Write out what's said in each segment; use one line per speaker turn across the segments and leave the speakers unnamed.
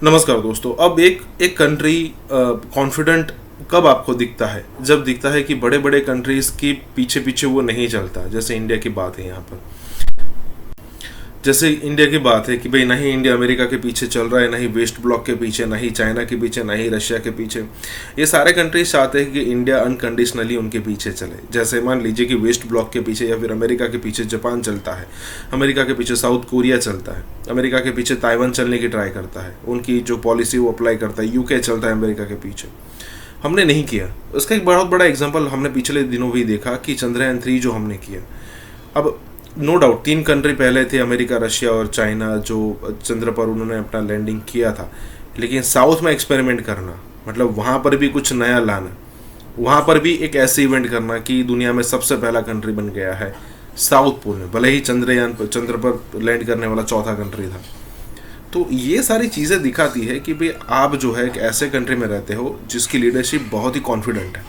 नमस्कार दोस्तों। अब एक एक कंट्री कॉन्फिडेंट कब आपको दिखता है? जब दिखता है कि बड़े बड़े कंट्रीज की पीछे पीछे वो नहीं चलता। जैसे इंडिया की बात है यहाँ पर। जैसे इंडिया की बात है कि भाई नहीं इंडिया अमेरिका के पीछे चल रहा है, नहीं वेस्ट ब्लॉक के पीछे, नहीं चाइना के पीछे, नहीं रशिया के पीछे। ये सारे कंट्रीज चाहते हैं कि इंडिया अनकंडीशनली उनके पीछे चले। जैसे मान लीजिए कि वेस्ट ब्लॉक के पीछे या फिर अमेरिका के पीछे जापान चलता है, अमेरिका के पीछे साउथ कोरिया चलता है, अमेरिका के पीछे ताइवान चलने की ट्राई करता है, उनकी जो पॉलिसी वो अप्लाई करता है, यूके चलता है अमेरिका के पीछे। हमने नहीं किया। उसका एक बहुत बड़ा एग्जाम्पल हमने पिछले दिनों भी देखा कि चंद्रयान 3 जो हमने किया। अब नो डाउट 3 कंट्री पहले थे, अमेरिका, रशिया और चाइना, जो चंद्र पर उन्होंने अपना लैंडिंग किया था। लेकिन साउथ में एक्सपेरिमेंट करना, मतलब वहाँ पर भी कुछ नया लाना, वहाँ पर भी एक ऐसे इवेंट करना कि दुनिया में सबसे पहला कंट्री बन गया है साउथ पोल में, भले ही चंद्र पर लैंड करने वाला चौथा कंट्री था। तो ये सारी चीज़ें दिखाती है कि भाई आप जो है एक ऐसे कंट्री में रहते हो जिसकी लीडरशिप बहुत ही कॉन्फिडेंट है,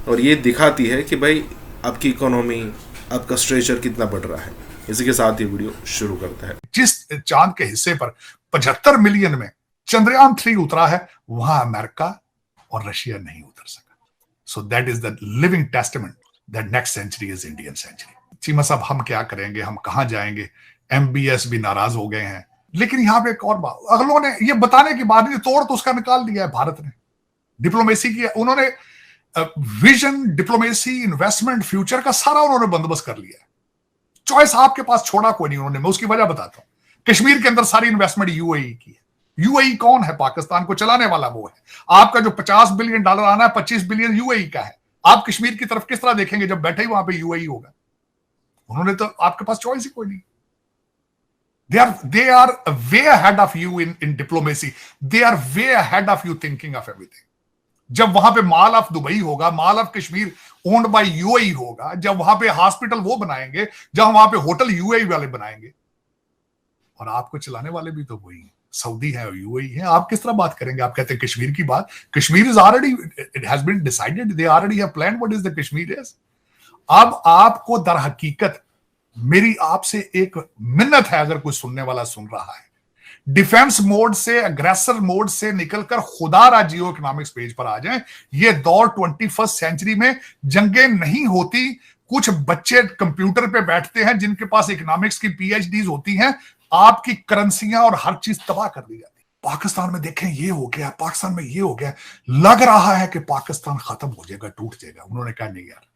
और ये दिखाती है कि भाई आपकी इकोनॉमी, आपका स्ट्रेचर कितना बढ़ रहा है। इसी के साथ ये वीडियो शुरू करता है।
जिस चांद के हिस्से पर 75 मिलियन में चंद्रयान 3 उतरा है, वहां अमेरिका और रशिया नहीं उतर सका। So that is the living testament that next century is Indian century. Cheema साहब, हम क्या करेंगे, हम कहां जाएंगे? MBS भी नाराज हो गए हैं। लेकिन यहां पे एक और बात, अगलों ने ये बताने के बाद तोड़ तो उसका निकाल दिया है भारत ने। डिप्लोमेसी की उन्होंने विजन, डिप्लोमेसी, इन्वेस्टमेंट, फ्यूचर का सारा उन्होंने बंदोबस्त कर लिया है। चॉइस आपके पास छोड़ा कोई नहीं उन्होंने। मैं उसकी वजह बताता हूं। कश्मीर के अंदर सारी इन्वेस्टमेंट UAE की है। UAE कौन है? पाकिस्तान को चलाने वाला वो है। आपका जो $50 बिलियन आना है, 25 बिलियन UAE का है। आप कश्मीर की तरफ किस तरह देखेंगे जब बैठे ही वहां पे UAE होगा? उन्होंने तो आपके पास चॉइस ही कोई नहीं। they are way ahead of you in diplomacy. They are way ahead of you thinking of everything. जब वहां पे माल ऑफ दुबई होगा, mall of Kashmir owned by UAE होगा, जब वहां पे हॉस्पिटल वो बनाएंगे, जब वहां पे होटल UAE वाले बनाएंगे, और आपको चलाने वाले भी तो वही सऊदी है और UAE है। आप किस तरह बात करेंगे? आप कहते हैं कश्मीर की बात। Kashmir is already, it has been decided, they already have plan what is the Kashmir is. अब आपको दर हकीकत मेरी आपसे एक मिन्नत है, अगर कोई सुनने वाला सुन रहा है, डिफेंस मोड से, अग्रेसर मोड से निकलकर खुदारा जियो इकोनॉमिक्स पेज पर आ जाएं। ये दौर 21st सेंचुरी में जंगें नहीं होती। कुछ बच्चे कंप्यूटर पे बैठते हैं जिनके पास इकोनॉमिक्स की PhDs होती हैं, आपकी करेंसियां और हर चीज तबाह कर दी जाती। पाकिस्तान में देखें ये हो गया, पाकिस्तान में ये हो गया, लग रहा है कि पाकिस्तान खत्म हो जाएगा, टूट जाएगा। उन्होंने कहा नहीं यार,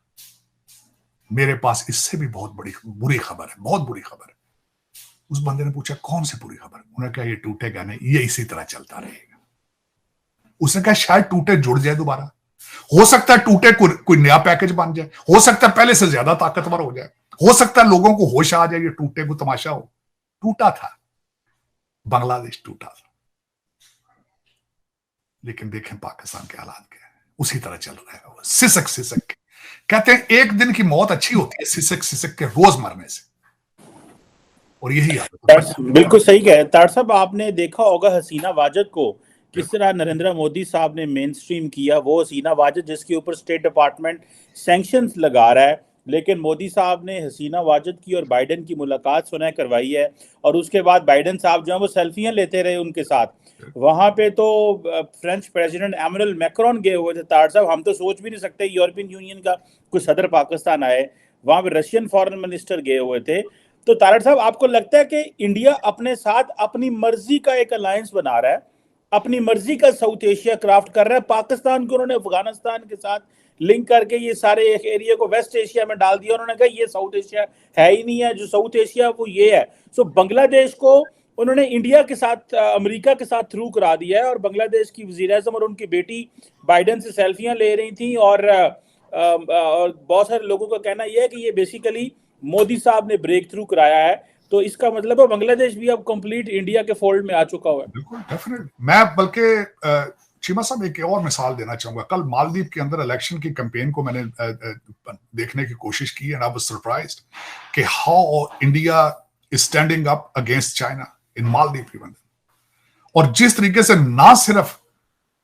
मेरे पास इससे भी बहुत बड़ी बुरी खबर है, बहुत बुरी खबर है। उस बंदे ने पूछा कौन सी बुरी खबर? उन्होंने कहा ये टूटेगा नहीं, ये इसी तरह चलता रहेगा। उसने कहा शायद टूटे जुड़ जाए दोबारा, हो सकता है टूटे कोई नया पैकेज बन जाए, हो सकता है पहले से ज्यादा ताकतवर हो जाए, हो सकता है लोगों को होश आ जाए ये टूटे को तमाशा हो। टूटा था, बांग्लादेश टूटा था, लेकिन देखें पाकिस्तान के हालात क्या है, उसी तरह चल रहा है। सिसक सिसक के कहते हैं एक दिन की मौत अच्छी होती है सिसक सिसक के रोज मरने से, और यही
बिल्कुल सही कह रहे तार साहब। आपने देखा होगा हसीना वाजद को किस तरह नरेंद्र मोदी साहब ने मेन स्ट्रीम किया। वो हसीना वाजद जिसके ऊपर स्टेट डिपार्टमेंट सैंक्शंस लगा रहा है, लेकिन मोदी साहब ने हसीना वाजद की और बाइडन की मुलाकात सुना करवाई है, और उसके बाद बाइडन साहब जो है वो सेल्फियां लेते रहे उनके साथ। वहां पे तो फ्रेंच प्रेसिडेंट एमैनुअल मैक्रोन गए हुए थे तार साहब। हम तो सोच भी नहीं सकते यूरोपियन यूनियन का कोई सदर पाकिस्तान आए। वहां पे रशियन फॉरेन मिनिस्टर गए हुए थे। तो तारड़ साहब, आपको लगता है कि इंडिया अपने साथ अपनी मर्जी का एक अलायंस बना रहा है, अपनी मर्जी का साउथ एशिया क्राफ्ट कर रहा है? पाकिस्तान को उन्होंने अफगानिस्तान के साथ लिंक करके ये सारे एक एरिया को वेस्ट एशिया में डाल दिया। उन्होंने कहा ये साउथ एशिया है ही नहीं है, जो साउथ एशिया वो ये है। सो बांग्लादेश को उन्होंने इंडिया के साथ, अमेरिका के साथ थ्रू करा दिया है, और बांग्लादेश की वजीर आज़म और उनकी बेटी बाइडन से सेल्फियां ले रही थी। और बहुत सारे लोगों का कहना यह है कि ये बेसिकली मोदी साहब ने ब्रेक थ्रू कराया है। तो इसका मतलब है बांग्लादेश भी अब कंप्लीट इंडिया के फोल्ड में आ चुका हुआ है।
बिल्कुल, डेफिनेटली। मैं बल्कि चीमा साहब एक और मिसाल देना चाहूंगा। कल मालदीव के अंदर इलेक्शन की कैंपेन को मैंने देखने की कोशिश की, एंड आई वाज सरप्राइज्ड कि how India is standing up against China in Maldives even. और जिस तरीके से ना सिर्फ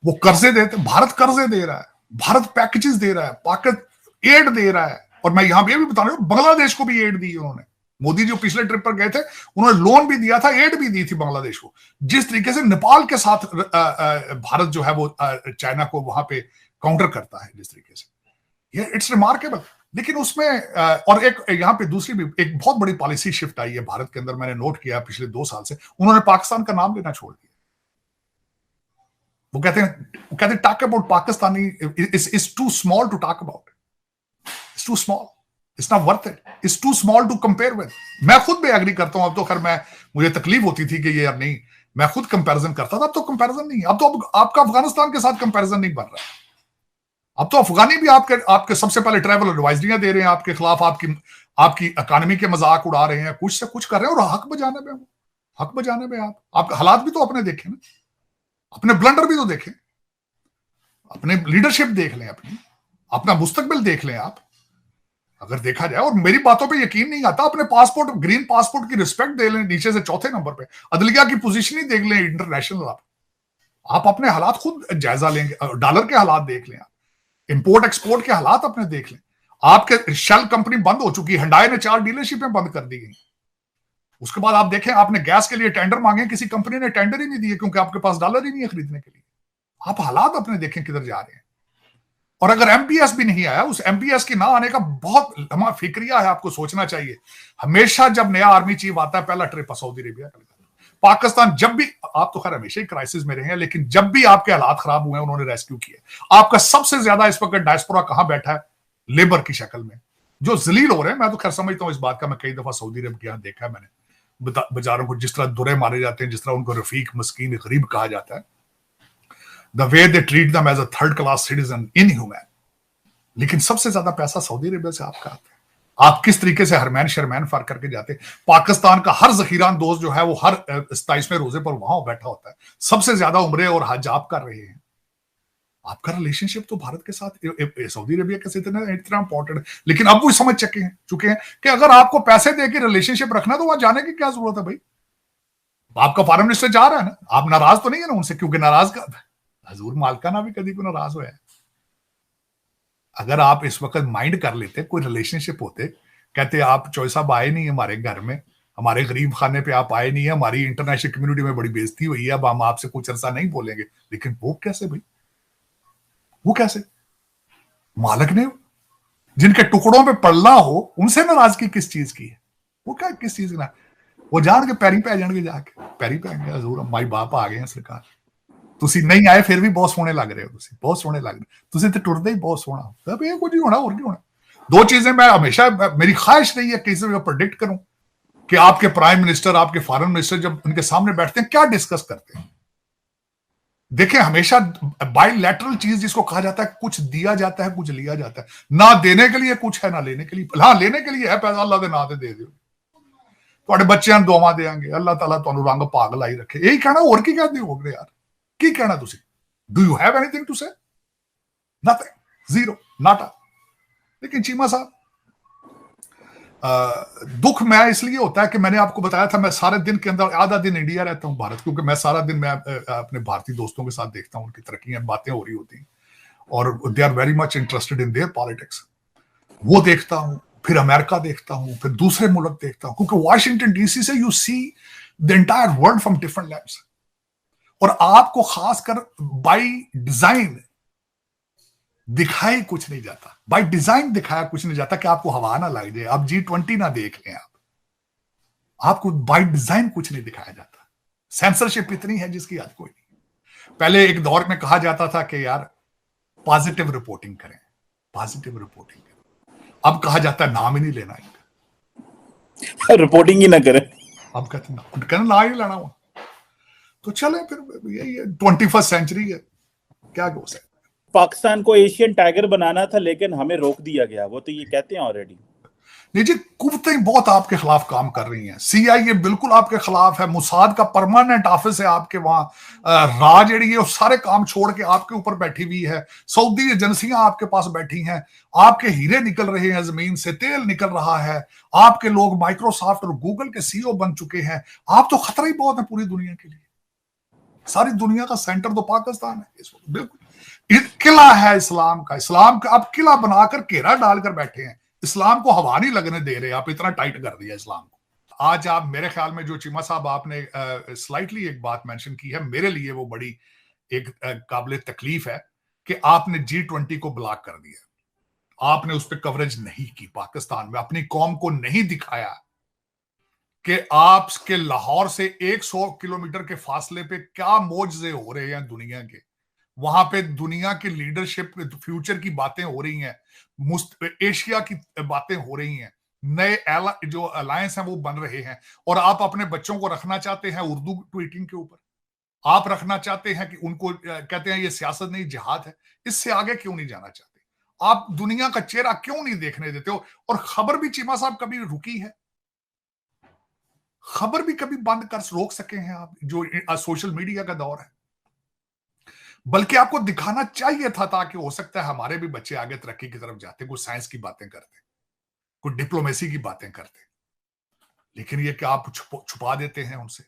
वो कर्जे देते, भारत कर्जे दे रहा है, भारत पैकेजेस दे रहा है, पाकिस्तान एड दे रहा है, और मैं यहां पे भी बता रहा हूं बांग्लादेश को भी एड दी उन्होंने। मोदी जो पिछले ट्रिप पर गए थे, उन्होंने लोन भी दिया था, एड भी दी थी बांग्लादेश को। जिस तरीके से नेपाल के साथ भारत जो है वो चाइना को वहां पे काउंटर करता है, जिस तरीके से, ये इट्स रिमार्केबल। लेकिन उसमें और एक यहाँ पे दूसरी भी एक बहुत बड़ी पॉलिसी शिफ्ट आई है भारत के अंदर, मैंने नोट किया पिछले 2 साल से, उन्होंने पाकिस्तान का नाम लेना छोड़ दिया। वो कहते हैं talk about Pakistani is too small to talk about, it's too small, it's not worth it, it's too small to compare with. मैं खुद भी एग्री करता हूं। अब तो खैर मुझे तकलीफ होती थी कि ये यार नहीं, मैं खुद कंपैरिजन करता था, अब तो कंपैरिजन नहीं, अब तो आपका अफगानिस्तान के साथ कंपैरिजन नहीं बन रहा है। अब तो अफगानी भी आपके सबसे पहले ट्रैवल एडवाइजरियां दे रहे हैं आपके खिलाफ, आपकी इकोनॉमी के मजाक उड़ा रहे हैं, कुछ से कुछ कर रहे हैं, और हक बजाने में आप हालात भी तो अपने देखें ना, अपने ब्लंडर भी तो देखें, अपने लीडरशिप देख लें, अपना मुस्तकबिल देख लें आप, अगर देखा जाए। और मेरी बातों पे यकीन नहीं आता, अपने पासपोर्ट, ग्रीन पासपोर्ट की रिस्पेक्ट दे लें, नीचे से चौथे नंबर पे अदलिया की पोजीशन ही देख लें इंटरनेशनल। आप अपने हालात खुद जायजा लेंगे, डॉलर के हालात देख लें, आप इंपोर्ट एक्सपोर्ट के हालात अपने देख लें। आपके शेल कंपनी बंद हो चुकी है, हुंडई ने 4 डीलरशिपें बंद कर दी गई। उसके बाद आप देखें, आपने गैस के लिए टेंडर मांगे, किसी कंपनी ने टेंडर ही नहीं दिए, क्योंकि आपके पास डॉलर ही नहीं है खरीदने के लिए। आप हालात अपने देखें किधर जा रहे हैं। और अगर एमपीएस भी नहीं आया, उस एमपीएस के ना आने का बहुत लंबा फिक्रिया है, आपको सोचना चाहिए। हमेशा जब नया आर्मी चीफ आता है, पहला ट्रिप सऊदी अरेबिया का। पाकिस्तान जब भी, आप तो खैर हमेशा ही क्राइसिस में रहे हैं, लेकिन जब भी आपके हालात खराब हुए, उन्होंने रेस्क्यू किया। आपका सबसे ज्यादा इस वक्त डायस्पोरा कहां बैठा है? लेबर की शक्ल में, जो जलील हो रहे हैं। मैं तो खैर समझता हूं इस बात का, मैं कई दफा सऊदी अरब के यहां देखा है मैंने, बाजारों को जिस तरह दुरे मारे जाते हैं, जिस तरह उनको रफीक, मस्कीन, गरीब कहा जाता है, the way they treat them as a third class citizen, inhuman. लेकिन सबसे ज्यादा पैसा सऊदी अरेबिया से आपका आता है। आप किस तरीके से हरमैन शरमैन फार करके जाते हैं। पाकिस्तान का हर जखीरान दोस्त जो है वो हर 27वें रोजे पर वहां बैठा होता है। सबसे ज्यादा उम्रे और हज आप कर रहे हैं। आपका रिलेशनशिप तो भारत के साथ, सऊदी अरेबिया के साथ इतना इंपॉर्टेंट है। लेकिन अब वो समझ चुके हैं कि अगर आपको पैसे देके रिलेशनशिप रखना, तो वहां जाने की क्या जरूरत है भाई? आपका फॉरेन मिनिस्टर जा रहा है ना, आप नाराज तो नहीं है ना उनसे? क्योंकि नाराज का हजूर मालकाना भी कभी को नाराज हुआ है। अगर आप इस वक्त माइंड कर लेते, कोई रिलेशनशिप होते, कहते आप चौधरी साहब आए नहीं हमारे घर में, हमारे गरीब खाने पे आप आए नहीं है, हमारी इंटरनेशनल कम्युनिटी में बड़ी बेइज्जती हुई है, अब हम आपसे कुछ अरसा नहीं बोलेंगे। लेकिन वो कैसे भाई? वो कैसे? मालिक ने जिनके टुकड़ों पे पड़ना हो, उनसे नाराजगी किस चीज की है? वो क्या किस चीज ना, वो जान के पैरी पे जाएंगे, जाके पैरी पे आएंगे, हजूर माई बाप आ गए हैं सरकार, ਤੁਸੀਂ नहीं आए फिर भी बहुत सोहने लग रहे हो, बहुत सोहने लग रहे, ਤੁਸੀਂ ਤੇ ਟੁਰਦੇ ਹੀ बहुत सोहना। तब ये कुछ नहीं होना, और क्या होना। 2 चीजें मैं हमेशा, मेरी ख्वाहिश रही है किसी को प्रेडिक्ट करूं कि आपके प्राइम मिनिस्टर, आपके फॉरेन मिनिस्टर जब उनके सामने बैठते हैं, क्या डिस्कस करते हैं। देखें, हमेशा बाइलैटरल चीज जिसको कहा जाता है, कुछ दिया जाता है, कुछ लिया जाता है। ना देने के लिए कुछ है, ना लेने के लिए। हाँ, लेने के लिए है पैसा, अल्लाह के नाम से दे दो, ਤੁਹਾਡੇ ਬੱਚਿਆਂ ਨੂੰ ਦੁਆਵਾਂ ਦੇਾਂਗੇ, ਅੱਲਾਹ ਤਾਲਾ ਤੁਹਾਨੂੰ ਰੰਗ ਭਾਗ ਲਾਈ ਰੱਖੇ। ਇਹੀ ਕਹਿਣਾ, ਹੋਰ ਕੀ ਕਹਿੰਦੇ ਹੋਗੇ ਯਾਰ? ਕੀ ਕਹਿਣਾ ਤੁਸੀਂ? Do you have anything to say? Nothing, zero, नाटा। लेकिन चीमा साहब, दुख मैं इसलिए होता है कि मैंने आपको बताया था, मैं सारे दिन के अंदर आधा दिन इंडिया रहता हूं, भारत, क्योंकि मैं सारा दिन मैं अपने भारतीय दोस्तों के साथ देखता हूं, उनकी तरक्कियां, बातें हो रही होती हैं, और they are very much interested in their politics. वो देखता हूं, फिर अमेरिका देखता हूं, फिर दूसरे मुल्क देखता हूं, क्योंकि वाशिंगटन डीसी से you see the entire world from different lands. और आपको खासकर बाय डिजाइन दिखाई कुछ नहीं जाता, बाय डिजाइन दिखाया कुछ नहीं जाता कि आपको हवा ना लग जाए, आप G20 ना देख लें, आपको बाय डिजाइन कुछ नहीं दिखाया जाता। सेंसरशिप इतनी है जिसकी हद कोई नहीं। पहले एक दौर में कहा जाता था कि यार पॉजिटिव रिपोर्टिंग करें, पॉजिटिव रिपोर्टिंग करें। अब कहा जाता है नाम ही नहीं लेना इनका,
रिपोर्टिंग ही ना करें।
अब कहते ना ही लेना हुआ। तो चले फिर, यही 21st सेंचुरी है, क्या हो सकता है।
पाकिस्तान को एशियन टाइगर बनाना था, लेकिन हमें रोक दिया गया, वो तो ये कहते हैं ऑलरेडी।
नहीं जी, कुव्वतें बहुत आपके खिलाफ काम कर रही हैं। CIA बिल्कुल आपके खिलाफ है, मुसाद का परमानेंट ऑफिस है आपके वहां, राज है वो सारे काम छोड़ के आपके ऊपर बैठी हुई है, सऊदी एजेंसियां आपके पास बैठी हैं, आपके हीरे निकल रहे हैं, जमीन से तेल निकल रहा है, आपके लोग माइक्रोसॉफ्ट और गूगल के CEO बन चुके हैं। आप तो खतरा ही बहुत है पूरी दुनिया के लिए। सारी दुनिया का सेंटर तो पाकिस्तान है इस वक्त, बिल्कुल किला है इस्लाम का। आप किला बनाकर घेरा डालकर बैठे हैं, इस्लाम को हवा नहीं लगने दे रहे, आप इतना टाइट कर दिया इस्लाम को। आज आप मेरे ख्याल में जो चीमा साहब आपने स्लाइटली एक बात मेंशन की है, मेरे लिए वो बड़ी एक काबिल तकलीफ है कि आपने G20 को ब्लॉक कर दिया। आपने उस पर कवरेज नहीं की, पाकिस्तान में अपनी कौम को नहीं दिखाया कि आपके लाहौर से 100 किलोमीटर के फासले पे क्या मौजज़े हो रहे हैं दुनिया के। वहां पे दुनिया की लीडरशिप, फ्यूचर की बातें हो रही हैं, एशिया की बातें हो रही हैं, नए जो अलायंस हैं वो बन रहे हैं, और आप अपने बच्चों को रखना चाहते हैं उर्दू ट्वीटिंग के ऊपर। आप रखना चाहते हैं कि उनको कहते हैं ये सियासत नहीं जिहाद है। इससे आगे क्यों नहीं जाना चाहते? आप दुनिया का चेहरा क्यों नहीं देखने देते हो? और खबर भी चीमा साहब कभी रुकी है? खबर भी कभी बंद कर रोक सके हैं आप, जो सोशल मीडिया का दौर है? बल्कि आपको दिखाना चाहिए था, ताकि हो सकता है हमारे भी बच्चे आगे तरक्की की तरफ जाते, कुछ साइंस की बातें करते, कुछ डिप्लोमेसी की बातें करते। लेकिन ये कि आप छुपा देते हैं उनसे।